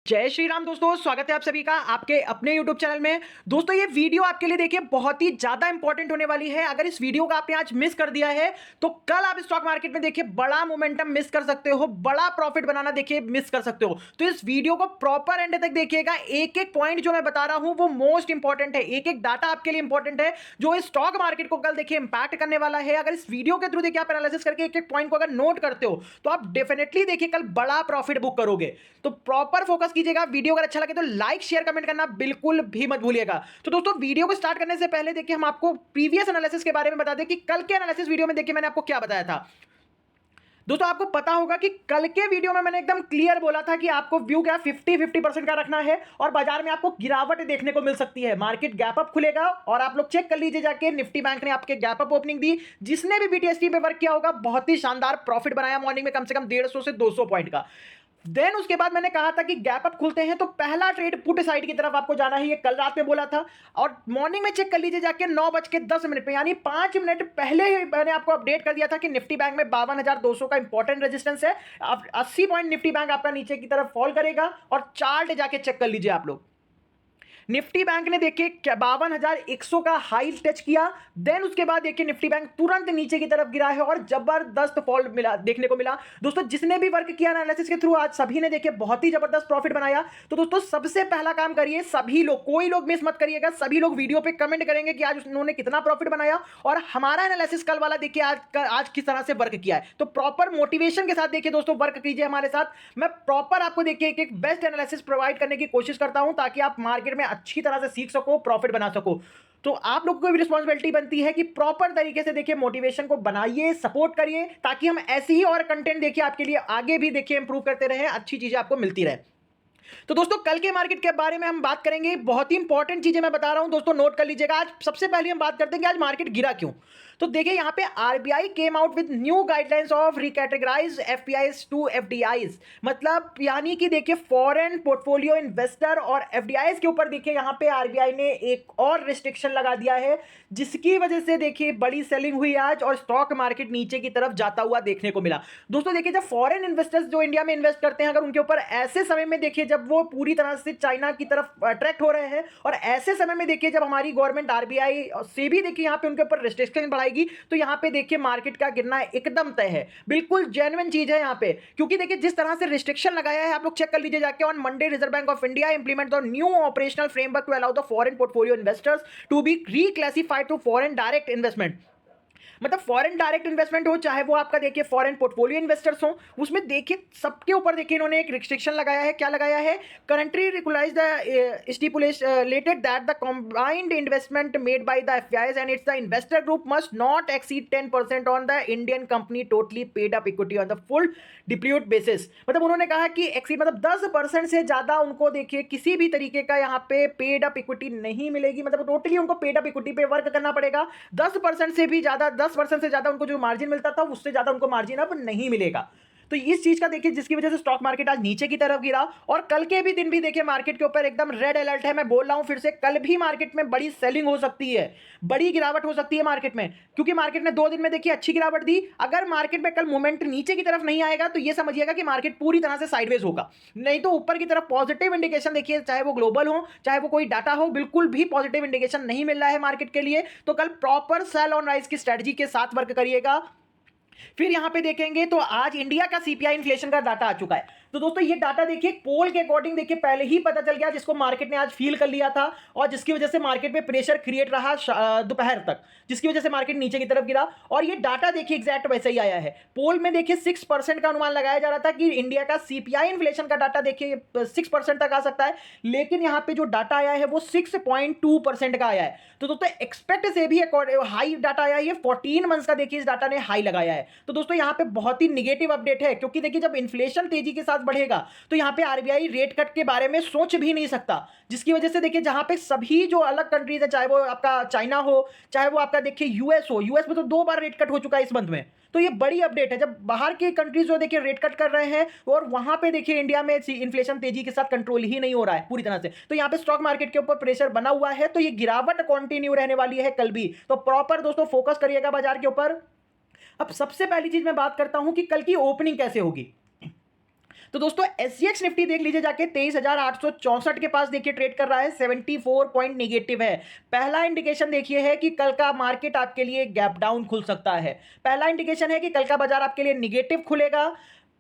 जय श्री राम दोस्तों, स्वागत है आप सभी का आपके अपने YouTube चैनल में। दोस्तों ये वीडियो आपके लिए देखिए बहुत ही ज्यादा इंपॉर्टेंट होने वाली है। अगर इस वीडियो को आपने आज मिस कर दिया है तो कल आप स्टॉक मार्केट में देखिए बड़ा मोमेंटम मिस कर सकते हो, बड़ा प्रॉफिट बनाना देखिए मिस कर सकते हो। तो इस वीडियो को प्रॉपर एंड तक देखिएगा। एक एक पॉइंट जो मैं बता रहा हूं वो मोस्ट इंपॉर्टेंट है, एक एक डाटा आपके लिए इंपॉर्टेंट है जो इस स्टॉक मार्केट को कल देखिए इंपैक्ट करने वाला है। अगर इस वीडियो के थ्रू देखिए आप एनालिसिस करके एक एक पॉइंट को अगर नोट करते हो तो आप डेफिनेटली देखिए कल बड़ा प्रॉफिट बुक करोगे। तो प्रॉपर फोकस कीजिएगा। वीडियो अगर अच्छा लगे तो लाइक शेयर कमेंट करना बिल्कुल भी मत भूलिएगा। तो दोस्तों वीडियो को स्टार्ट करने से पहले देखिए हम आपको प्रीवियस एनालिसिस के बारे में बता दें कि कल के एनालिसिस वीडियो में देखिए मैंने आपको क्या बताया था। दोस्तों आपको पता होगा कि कल के वीडियो में मैंने एकदम क्लियर बोला था कि आपको व्यू क्या 50-50% का रखना है और बाजार में आपको गिरावट देखने को मिल सकती है। मार्केट गैप अप खुलेगा और आप लोग चेक कर लीजिए जाके, निफ्टी बैंक ने आपके गैप अप ओपनिंग दी। जिसने भी बीटीएसटी पे वर्क किया होगा बहुत ही शानदार प्रॉफिट बनाया मॉर्निंग में, कम से कम 150 से 200 पॉइंट का। देन उसके बाद मैंने कहा था कि गैप अप खुलते हैं तो पहला ट्रेड पुट साइड की तरफ आपको जाना है, ये कल रात में बोला था। और मॉर्निंग में चेक कर लीजिए जाके 9:10 में, यानी 5 मिनट पहले ही मैंने आपको अपडेट कर दिया था कि निफ्टी बैंक में 52,200 का इंपॉर्टेंट रेजिस्टेंस है। अब 80 पॉइंट निफ्टी बैंक आपका नीचे की तरफ फॉल करेगा और चार्ट जाके चेक कर लीजिए आप लोग। निफ्टी बैंक ने देखिए 52,100 का हाई टच किया। देन उसके बाद देखिए निफ्टी बैंक तुरंत नीचे की तरफ गिरा है और जबरदस्त फॉल मिला देखने को मिला। दोस्तों जिसने भी वर्क किया एनालिसिस के थ्रू आज सभी ने देखिए बहुत ही जबरदस्त प्रॉफिट बनाया। तो दोस्तों सबसे पहला काम करिए, सभी लोग, कोई लोग मिस मत करिएगा, सभी लोग वीडियो पे कमेंट करेंगे कि आज उन्होंने कितना प्रॉफिट बनाया और हमारा एनालिसिस कल वाला देखिए आज किस तरह से वर्क किया है। तो प्रॉपर मोटिवेशन के साथ देखिए दोस्तों वर्क कीजिए हमारे साथ। मैं प्रॉपर आपको देखिए एक एक बेस्ट एनालिसिस प्रोवाइड करने की कोशिश करता हूं ताकि आप मार्केट में अच्छी तरह से सीख सको, प्रॉफिट बना सको। तो आप लोगों को भी रिस्पांसिबिलिटी बनती है कि प्रॉपर तरीके से देखिए मोटिवेशन को बनाइए, सपोर्ट करिए ताकि हम ऐसे ही और कंटेंट देखिए आपके लिए आगे भी देखिए इंप्रूव करते रहें, अच्छी चीजें आपको मिलती रहे। तो दोस्तों कल के मार्केट के बारे में हम बात करेंगे। बहुत ही इंपॉर्टेंट चीजें मैं बता रहा हूं दोस्तों, नोट कर लीजिएगा। आज सबसे पहले हम बात करते हैं कि आज मार्केट गिरा क्यों। तो देखिए यहां पे RBI came out with new guidelines of recategorise FPIs to FDIs, मतलब यानी कि देखिए फॉरेन पोर्टफोलियो इन्वेस्टर और एफडीआईज के ऊपर देखिए यहां पे आरबीआई ने एक और रिस्ट्रिक्शन लगा दिया है, जिसकी वजह से देखिए बड़ी सेलिंग हुई आज और स्टॉक मार्केट नीचे की तरफ जाता हुआ देखने को मिला। दोस्तों देखिए जब फॉरेन इन्वेस्टर्स जो इंडिया में इन्वेस्ट करते हैं, अगर उनके ऊपर ऐसे समय में देखिए जब वो पूरी तरह से चाइना की तरफ अट्रैक्ट हो रहे हैं और ऐसे समय में देखिए जब हमारी गवर्नमेंट आरबीआई से भी देखिए यहां पे उनके ऊपर रिस्ट्रिक्शन बढ़ाएगी तो यहां पे देखिए मार्केट का गिरना एकदम तय है। बिल्कुल जेन्युइन चीज है यहां पे, क्योंकि देखिए जिस तरह से रिस्ट्रिक्शन लगाया है आप लोग चेक कर लीजिए जाके। On Monday Reserve Bank of India implement the new operational framework to allow the foreign portfolio investors to be reclassified to foreign direct investment. मतलब फॉरेन डायरेक्ट इन्वेस्टमेंट हो चाहे वो आपका देखिए फॉरेन पोर्टफोलियो इन्वेस्टर्स हो, उसमें देखिए सबके ऊपर देखिए इन्होंने एक रिस्ट्रिक्शन लगाया है। क्या लगाया है? Currently regulations the stipulated that the combined investment made by the FIIs and its the investor group must not exceed 10% on the Indian company totally paid up equity on the full diluted basis. मतलब उन्होंने कहा कि exceed मतलब 10% से ज्यादा उनको देखिए किसी भी तरीके का यहाँ पे पेड अप इक्विटी नहीं मिलेगी, मतलब टोटली उनको पेड अप इक्विटी पे वर्क करना पड़ेगा। 10% से भी ज्यादा, 10% से ज्यादा उनको जो मार्जिन मिलता था उससे ज्यादा उनको मार्जिन अब नहीं मिलेगा। तो इस चीज का देखिए जिसकी वजह से स्टॉक मार्केट आज नीचे की तरफ गिरा और कल के भी दिन भी देखिए मार्केट के ऊपर एकदम रेड अलर्ट है। मैं बोल रहा हूं फिर से, कल भी मार्केट में बड़ी सेलिंग हो सकती है, बड़ी गिरावट हो सकती है मार्केट में, क्योंकि मार्केट ने 2 दिन में देखिए अच्छी गिरावट दी। अगर मार्केट में कल मोमेंट नीचे की तरफ नहीं आएगा तो ये समझिएगा कि मार्केट पूरी तरह से साइडवेज होगा। नहीं तो ऊपर की तरफ पॉजिटिव इंडिकेशन देखिए, चाहे वो ग्लोबल हो चाहे वो कोई डाटा हो, बिल्कुल भी पॉजिटिव इंडिकेशन नहीं मिल रहा है मार्केट के लिए। तो कल प्रॉपर सेल ऑन राइज की स्ट्रेटजी के साथ वर्क करिएगा। फिर यहां पे देखेंगे तो आज इंडिया का सीपीआई इन्फ्लेशन का डाटा आ चुका है। तो दोस्तों ये डाटा देखिए पोल के अकॉर्डिंग देखिए पहले ही पता चल गया, जिसको मार्केट ने आज फील कर लिया था और जिसकी वजह से मार्केट में प्रेशर क्रिएट रहा दोपहर तक, जिसकी वजह से मार्केट नीचे की तरफ गिरा। और ये डाटा देखिए एग्जैक्ट वैसे ही आया है। पोल में देखिए 6% का अनुमान लगाया जा रहा था कि इंडिया का सीपीआई इन्फ्लेशन का डाटा देखिए 6% तक आ सकता है, लेकिन यहां पे जो डाटा आया है वो 6.2% का आया है। तो दोस्तों एक्सपेक्ट से भी हाई डाटा आया है, 14 मंथ्स का देखिए इस डाटा ने हाई लगाया है। तो दोस्तों यहां पे बहुत ही निगेटिव अपडेट है, क्योंकि देखिए जब इन्फ्लेशन तेजी के साथ बढ़ेगा तो यहां पे आरबीआई रेट कट के बारे में सोच भी नहीं सकता, जिसकी वजह से देखिए जहां पे सभी जो अलग कंट्रीज है, चाहे वो आपका चाइना हो चाहे वो आपका देखिए यूएस हो, यूएस में तो 2 बार रेट कट हो चुका है इस मंथ में। तो ये बड़ी अपडेट है, जब बाहर के कंट्रीज जो देखिए रेट कट कर रहे हैं और वहां पे देखिए इंडिया में इन्फ्लेशन तेजी के साथ कंट्रोल ही नहीं हो रहा है पूरी तरह से। तो यहां पे स्टॉक मार्केट के ऊपर प्रेशर बना हुआ है, तो ये गिरावट कंटिन्यू रहने वाली है कल भी। तो प्रॉपर दोस्तों फोकस करिएगा बाजार के ऊपर। अब सबसे पहली चीज मैं बात करता हूं कि कल की ओपनिंग कैसे होगी। तो दोस्तों एसजीएक्स निफ्टी देख लीजिए जाके 23,864 के पास देखिए ट्रेड कर रहा है, 74 पॉइंट निगेटिव है। पहला इंडिकेशन देखिए है कि कल का मार्केट आपके लिए गैप डाउन खुल सकता है। पहला इंडिकेशन है कि कल का बाजार आपके लिए निगेटिव खुलेगा।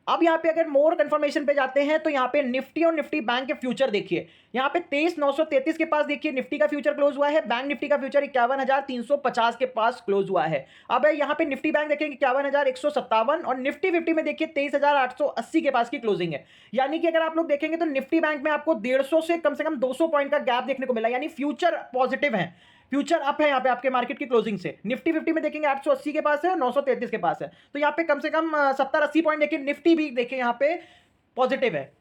अब यहाँ पे अगर मोर कंफर्मेशन पे जाते हैं तो यहाँ पे निफ्टी और निफ्टी बैंक के फ्यूचर देखिए, यहाँ पे 23,933 के पास देखिए निफ्टी का फ्यूचर क्लोज हुआ है, बैंक निफ्टी का फ्यूचर 51,350 के पास क्लोज हुआ है। अब यहाँ पे निफ्टी बैंक देखेंगे 51,157 और निफ्टी 50 में देखिए 23,880 के पास की क्लोजिंग है। यानी कि अगर आप लोग देखेंगे तो निफ्टी बैंक में आपको 150 से कम 200 पॉइंट का गैप देखने को मिला, यानी फ्यूचर पॉजिटिव है, फ्यूचर अप है यहाँ पे आपके मार्केट की क्लोजिंग से। निफ्टी 50 में देखेंगे 880 के पास है और 933 के पास है, तो यहाँ पे कम से कम 70-80 पॉइंट देखिए निफ्टी भी देखिए यहाँ पे पॉजिटिव है,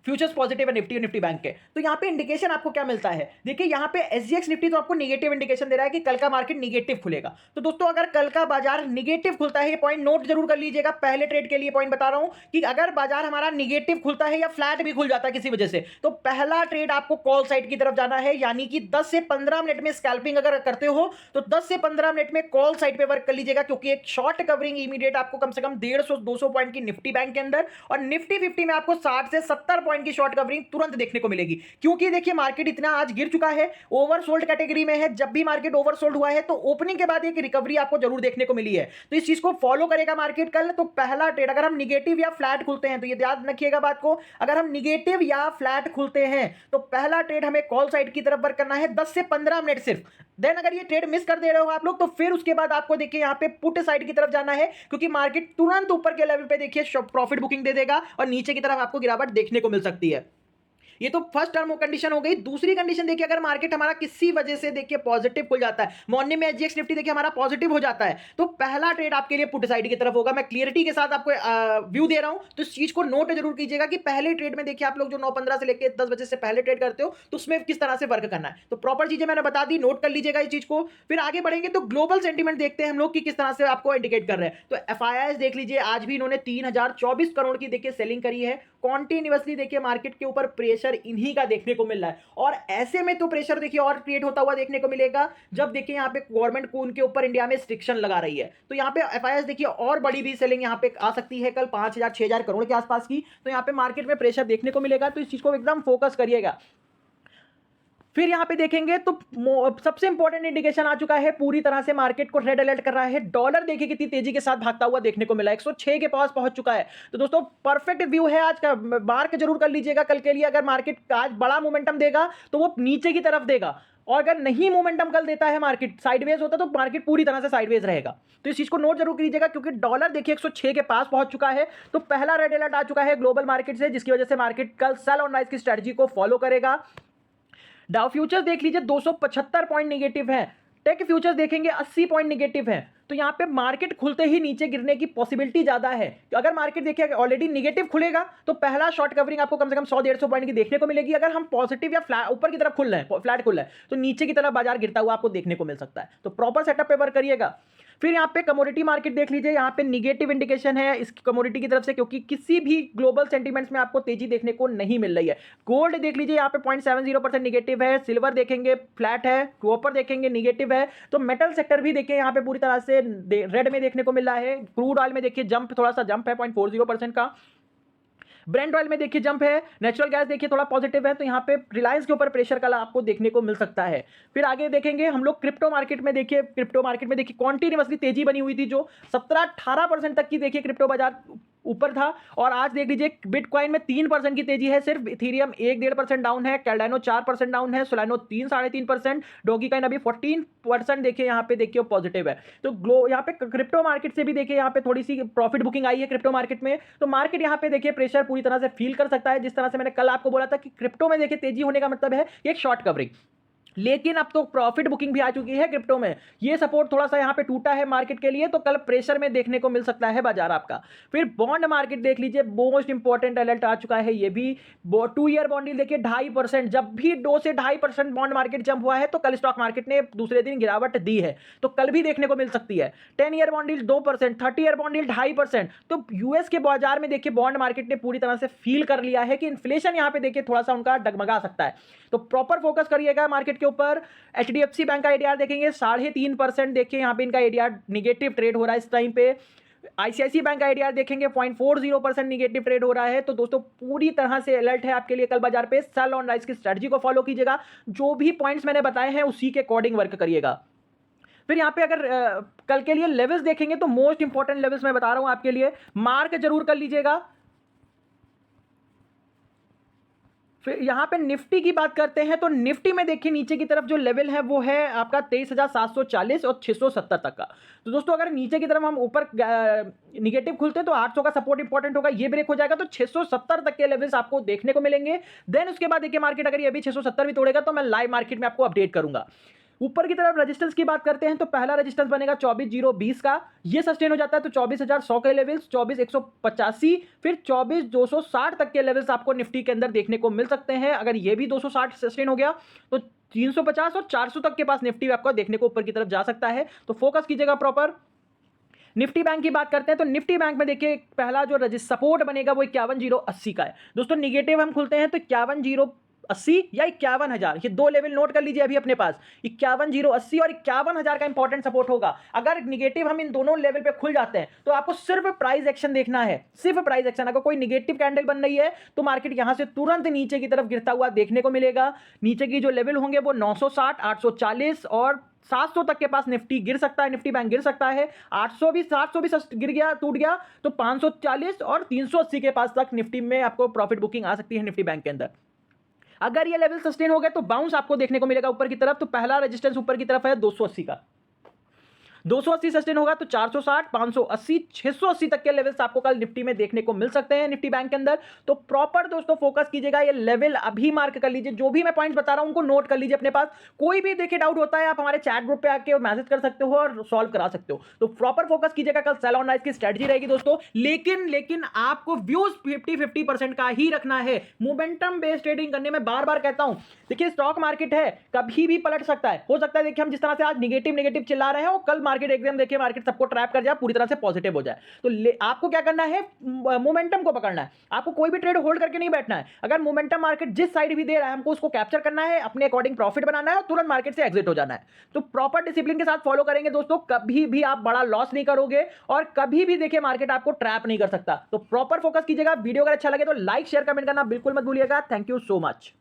फ्यूचर्स पॉजिटिव है निफ्टी और निफ्टी बैंक के। तो यहाँ पे इंडिकेशन आपको क्या मिलता है, देखिए यहाँ पे एसजीएक्स निफ्टी तो आपको नेगेटिव इंडिकेशन दे रहा है कि कल का मार्केट नेगेटिव खुलेगा। तो दोस्तों अगर कल का बाजार नेगेटिव खुलता है, ये पॉइंट नोट जरूर कर लीजिएगा, पहले ट्रेड के लिए पॉइंट बता रहा हूं कि अगर बाजार हमारा नेगेटिव खुलता है या फ्लैट भी खुल जाता है किसी वजह से, तो पहला ट्रेड आपको कॉल साइड की तरफ जाना है, यानी कि 10 से 15 मिनट में स्कैल्पिंग अगर करते हो तो 10 से 15 मिनट में कॉल साइड पे वर्क कर लीजिएगा, क्योंकि एक शॉर्ट कवरिंग इमीडिएट आपको कम से कम 150-200 पॉइंट की निफ्टी बैंक के अंदर और निफ्टी 50 में आपको 60 से 70 पॉइंट की शॉर्ट कवरिंग तुरंत देखने को मिलेगी। क्योंकि देखिए मार्केट इतना आज गिर चुका है, ओवरसोल्ड कैटेगरी में है, जब भी मार्केट ओवरसोल्ड हुआ है तो ओपनिंग के बाद एक रिकवरी आपको जरूर देखने को मिली है, तो इस चीज को फॉलो करेगा मार्केट कल। तो पहला ट्रेड अगर हम निगेटिव या फ्लैट खुलते हैं, तो ये याद रखिएगा बात को, अगर हम निगेटिव या फ्लैट खुलते हैं तो पहला ट्रेड हमें कॉल साइड की तरफ वर्क करना है 10 से 15 मिनट सिर्फ। देन अगर ये ट्रेड मिस कर दे रहे हो आप लोग, तो फिर उसके बाद आपको देखिए यहाँ पे पुट साइड की तरफ जाना है, क्योंकि मार्केट तुरंत ऊपर के लेवल पे देखिए प्रॉफिट बुकिंग दे देगा और नीचे की तरफ आपको गिरावट देखने को मिल सकती है। ये तो फर्स्ट टर्म कंडीशन हो गई। दूसरी कंडीशन देखिए, अगर मार्केट हमारा किसी वजह से देखिए पॉजिटिव खुल जाता है, मॉर्निंग में एसजीएक्स निफ्टी देखिए हमारा पॉजिटिव हो जाता है, तो पहला ट्रेड आपके लिए पुट साइड की तरफ होगा। मैं क्लियरिटी के साथ आपको व्यू दे रहा हूं, तो इस चीज को नोट जरूर कीजिएगा कि पहले ट्रेड में देखिए आप लोग जो 9:15 से लेकर 10 बजे से पहले ट्रेड करते हो तो उसमें किस तरह से वर्क करना है। तो प्रॉपर चीजें मैंने बता दी, नोट कर लीजिएगा इस चीज को। फिर आगे बढ़ेंगे तो ग्लोबल सेंटीमेंट देखते हैं हम लोग कि किस तरह से आपको इंडिकेट कर रहे हैं। तो एफआईआई देख लीजिए, आज भी इन्होंने 3024 करोड़ की देखिए सेलिंग करी है। कॉन्टिन्यूअसली देखिए मार्केट के ऊपर प्रेशर इन्हीं का देखने को मिल रहा है, और ऐसे में तो प्रेशर देखिए और क्रिएट होता हुआ देखने को मिलेगा जब देखिए यहाँ पे गवर्नमेंट को उनके ऊपर इंडिया में रिस्ट्रिक्शन लगा रही है। तो यहाँ पे एफआईआई देखिए और बड़ी भी सेलिंग यहाँ पे आ सकती है कल 5,000-6,000 करोड़ के आसपास की, तो यहाँ पे मार्केट में प्रेशर देखने को मिलेगा, तो इस चीज को एकदम फोकस करिएगा। फिर यहां पे देखेंगे तो सबसे इंपॉर्टेंट इंडिकेशन आ चुका है, पूरी तरह से मार्केट को रेड अलर्ट कर रहा है। डॉलर देखिए कितनी तेजी के साथ भागता हुआ देखने को मिला, 106 के पास पहुंच चुका है। तो दोस्तों परफेक्ट व्यू है आज का, मार्क जरूर कर लीजिएगा कल के लिए। अगर मार्केट आज बड़ा मोमेंटम देगा तो वो नीचे की तरफ देगा, और अगर नहीं मोमेंटम कल देता है, मार्केट साइडवेज होता तो मार्केट पूरी तरह से साइडवेज रहेगा। तो इस चीज को नोट जरूर कीजिएगा, क्योंकि डॉलर देखिए 106 के पास पहुंच चुका है, तो पहला रेड अलर्ट आ चुका है ग्लोबल मार्केट से, जिसकी वजह से मार्केट कल सेल ऑन राइज की स्ट्रेटजी को फॉलो करेगा। डाउ फ्यूचर्स देख लीजिए 275 पॉइंट नेगेटिव है, टेक फ्यूचर्स देखेंगे 80 पॉइंट नेगेटिव है। तो यहां पे मार्केट खुलते ही नीचे गिरने की पॉसिबिलिटी ज्यादा है। तो अगर मार्केट देखिए ऑलरेडी नेगेटिव खुलेगा तो पहला शॉर्ट कवरिंग आपको कम से कम 100-150 पॉइंट की देखने को मिलेगी। अगर हम पॉजिटिव या ऊपर की तरफ खुल रहे हैं, फ्लैट खुल रहा है, तो नीचे की तरफ बाजार गिरता हुआ आपको देखने को मिल सकता है। तो प्रॉपर सेटअप पे वर्क करिएगा। फिर यहाँ पे कमोडिटी मार्केट देख लीजिए, यहाँ पे निगेटिव इंडिकेशन है इस कमोडिटी की तरफ से, क्योंकि किसी भी ग्लोबल सेंटीमेंट्स में आपको तेजी देखने को नहीं मिल रही है। गोल्ड देख लीजिए यहाँ पे 0.70% निगेटिव है, सिल्वर देखेंगे फ्लैट है, कॉपर देखेंगे निगेटिव है। तो मेटल सेक्टर भी देखिए यहाँ पे पूरी तरह से रेड में देखने को मिल रहा है। क्रूड ऑयल में देखिए जंप, थोड़ा सा जंप है 0.40% का। ब्रेंट ऑयल में देखिए जंप है। नेचुरल गैस देखिए थोड़ा पॉजिटिव है, तो यहाँ पे रिलायंस के ऊपर प्रेशर कल आपको देखने को मिल सकता है। फिर आगे देखेंगे हम लोग क्रिप्टो मार्केट में देखिए, कॉन्टिन्यूअसली तेजी बनी हुई थी, जो 17-18% तक की देखिए क्रिप्टो बाजार ऊपर था, और आज देख लीजिए बिटकॉइन में 3% की तेजी है सिर्फ। इथेरियम 1-1.5% डाउन है, कैल्डानो 4% डाउन है, सोलानो 3-3.5%, डॉगी कॉइन अभी 14% देखिए यहाँ पे देखिए पॉजिटिव है। तो यहाँ पे क्रिप्टो मार्केट से भी देखिए यहाँ पे थोड़ी सी प्रॉफिट बुकिंग आई है क्रिप्टो मार्केट में। तो मार्केट यहाँ पे देखिए प्रेशर पूरी तरह से फील कर सकता है, जिस तरह से मैंने कल आपको बोला था कि क्रिप्टो में देखिए तेजी होने का मतलब है एक शॉर्ट कवरिंग। लेकिन अब तो प्रॉफिट बुकिंग भी आ चुकी है क्रिप्टो में, ये सपोर्ट थोड़ा सा यहाँ पे टूटा है मार्केट के लिए, तो कल प्रेशर में देखने को मिल सकता है बाजार आपका। फिर बॉन्ड मार्केट देख लीजिए, मोस्ट इंपॉर्टेंट अलर्ट आ चुका है ये भी। 2 ईयर बॉन्ड देखिए 2.5%, जब भी 2 से 2.5% बॉन्ड मार्केट जंप हुआ है तो कल स्टॉक मार्केट ने दूसरे दिन गिरावट दी है, तो कल भी देखने को मिल सकती है। 10 ईयर बॉन्ड 2%, 30 ईयर बॉन्ड 2.5%। तो यूएस के बाजार में देखिए बॉन्ड मार्केट ने पूरी तरह से फील कर लिया है कि इन्फ्लेशन यहाँ पे देखिए थोड़ा सा उनका डगमगा सकता है, तो प्रॉपर फोकस करिएगा मार्केट के ऊपर। एचडीएफसी बैंक का एडीआर देखेंगे 3.5% देखिए यहाँ पे इनका एडीआर निगेटिव ट्रेड हो रहा है इस टाइम पे। आईसीआईसी बैंक आईडीआर देखेंगे 0.40% निगेटिव ट्रेड हो रहा है। तो दोस्तों पूरी तरह से अलर्ट है आपके लिए कल बाजार पे। सेल ऑन राइज की स्ट्रेटजी को फॉलो कीजिएगा, जो भी पॉइंट्स मैंने बताए हैं उसी के अकॉर्डिंग वर्क करिएगा। फिर यहाँ पे अगर कल के लिए लेवल्स देखेंगे तो मोस्ट इंपॉर्टेंट लेवल्स मैं बता रहा हूं आपके लिए, मार्क जरूर कर लीजिएगा। फिर यहां पे निफ्टी की बात करते हैं तो निफ्टी में देखिए नीचे की तरफ जो लेवल है वो है आपका 23,740 और 670 तक का। तो दोस्तों अगर नीचे की तरफ हम ऊपर निगेटिव खुलते हैं तो 800 का सपोर्ट इंपॉर्टेंट होगा, ये ब्रेक हो जाएगा तो 670 तक के लेवल्स आपको देखने को मिलेंगे। देन उसके बाद देखिए मार्केट अगर ये भी 670 भी तोड़ेगा तो मैं लाइव मार्केट में आपको अपडेट करूंगा। ऊपर की तरफ रेजिस्टेंस की बात करते हैं तो पहला रेजिस्टेंस बनेगा 24,020 का, ये सस्टेन हो जाता है तो 24,100 के लेवल्स, 24,185, फिर 24,260 तक के लेवल्स आपको निफ्टी के अंदर देखने को मिल सकते हैं। अगर ये भी 260 सस्टेन हो गया तो 350 और 400 तक के पास निफ्टी आपको देखने को ऊपर की तरफ जा सकता है। तो फोकस कीजिएगा प्रॉपर। निफ्टी बैंक की बात करते हैं तो निफ्टी बैंक में देखिए पहला जो सपोर्ट बनेगा वो 51,080 का है। दोस्तों निगेटिव हम खुलते हैं तो 51,080 या 51,000, ये दो लेवल नोट कर लीजिए अभी अपने पास। 51,080 और 51,000 का इंपॉर्टेंट सपोर्ट होगा। अगर निगेटिव हम इन दोनों लेवल पे खुल जाते हैं तो आपको सिर्फ प्राइस एक्शन देखना है, सिर्फ प्राइस एक्शन। अगर कोई निगेटिव कैंडल बन रही है तो मार्केट यहां से तुरंत नीचे की तरफ गिरता हुआ देखने को मिलेगा। नीचे की जो लेवल होंगे वो 960, 840 और 700 तक के पास निफ्टी गिर सकता है, निफ्टी बैंक गिर सकता है। 800 भी 700 भी गिर गया, टूट गया तो 540 और 380 के पास तक निफ्टी में आपको प्रॉफिट बुकिंग आ सकती है निफ्टी बैंक के अंदर। अगर ये लेवल सस्टेन हो गए तो बाउंस आपको देखने को मिलेगा ऊपर की तरफ। तो पहला रेजिस्टेंस ऊपर की तरफ है 280 का, 280 सस्टेन होगा तो 460, 580, 680 तक के लेवल्स आपको कल निफ्टी में देखने को मिल सकते हैं निफ्टी बैंक के अंदर। तो प्रॉपर दोस्तों फोकस कीजिएगा, ये लेवल अभी मार्क कर लीजिए। जो भी मैं पॉइंट्स बता रहा हूं उनको नोट कर लीजिए अपने पास। कोई भी देखिए डाउट होता है आप हमारे चैट ग्रुप पे आके मैसेज कर सकते हो और सॉल्व करा सकते हो। तो प्रॉपर फोकस कीजिएगा, कल सेल ऑन राइज की स्ट्रेटजी रहेगी दोस्तों। लेकिन आपको व्यूज 50-50% का ही रखना है। मोमेंटम बेस्ड ट्रेडिंग करने में बार बार कहता हूं, देखिए स्टॉक मार्केट है, कभी भी पलट सकता है। हो सकता है देखिए हम जिस तरह से आज निगेटिव चिल्ला रहे हैं वो कल मार्केट एकदम देखिए मार्केट सबको ट्रैप कर जाए, पूरी तरह से पॉजिटिव हो जाए। तो आपको क्या करना है, मोमेंटम को पकड़ना है। आपको कोई भी ट्रेड होल्ड करके नहीं बैठना है। अगर मोमेंटम मार्केट जिस साइड भी दे रहा है हमको उसको कैप्चर करना है, अपने अकॉर्डिंग प्रॉफिट बनाना है और तुरंत मार्केट से एग्जिट हो जाना है। तो प्रॉपर डिसिप्लिन के साथ फॉलो करेंगे दोस्तों, कभी भी आप बड़ा लॉस नहीं करोगे और कभी भी देखिए मार्केट आपको ट्रैप नहीं कर सकता। तो प्रॉपर फोकस कीजिएगा। वीडियो अगर अच्छा लगे तो लाइक शेयर कमेंट करना बिल्कुल मत भूलिएगा। Thank you so much.